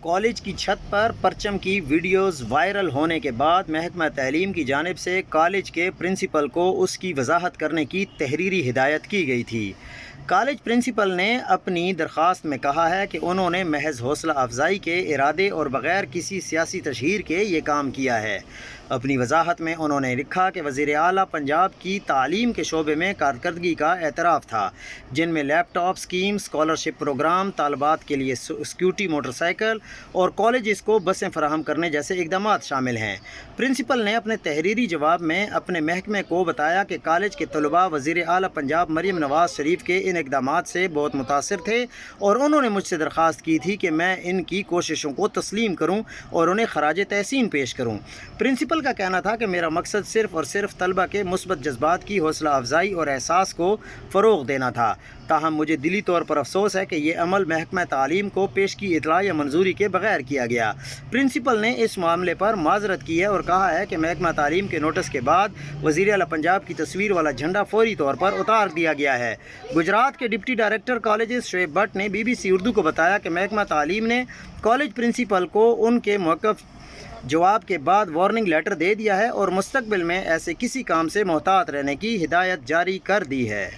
College کی چھت پر پرچم کی ویڈیوز وائرل ہونے کے بعد محکمہ تعلیم کی جانب سے کالج کے پرنسپل کو اس کی وضاحت کرنے کی تحریری ہدایت کی گئی تھی۔ کالج پرنسپل نے اپنی درخواست میں کہا ہے کہ انہوں نے محض حوصلہ افزائی کے ارادے اور بغیر کسی سیاسی تشہیر کے یہ کام کیا ہے۔ اپنی وضاحت میں انہوں نے لکھا کہ وزیر اعلیٰ پنجاب کی تعلیم کے شعبے میں کارکردگی کا اعتراف تھا، جن میں لیپ ٹاپ اسکیم، اسکالرشپ پروگرام، طالبات کے لیے سکیورٹی موٹر سائیکل اور کالجز کو بسیں فراہم کرنے جیسے اقدامات شامل ہیں۔ پرنسپل نے اپنے تحریری جواب میں اپنے محکمے کو بتایا کہ کالج کے طلباء وزیر اعلیٰ پنجاب مریم نواز شریف کے ان اقدامات سے بہت متاثر تھے اور انہوں نے مجھ سے درخواست کی تھی کہ میں ان کی کوششوں کو تسلیم کروں اور انہیں خراج تحسین پیش کروں۔ پرنسپل کا کہنا تھا کہ میرا مقصد صرف اور صرف طلبہ کے مثبت جذبات کی حوصلہ افزائی اور احساس کو فروغ دینا تھا، تاہم مجھے دلی طور پر افسوس ہے کہ یہ عمل محکمہ تعلیم کو پیش کی اطلاع یا منظوری کے بغیر کیا گیا۔ پرنسپل نے اس معاملے پر معذرت کی ہے اور کہا ہے کہ محکمہ تعلیم کے نوٹس کے بعد وزیر اعلیٰ پنجاب کی تصویر والا جھنڈا فوری طور پر اتار دیا گیا ہے۔ گجرات کے deputy director colleges Shoaib but نے BBC اردو کو بتایا کہ محکمہ تعلیم نے کالج پرنسپل کو ان کے موقف جواب کے بعد وارننگ لیٹر دے دیا ہے اور مستقبل میں ایسے کسی کام سے محتاط رہنے کی ہدایت جاری کر دی ہے۔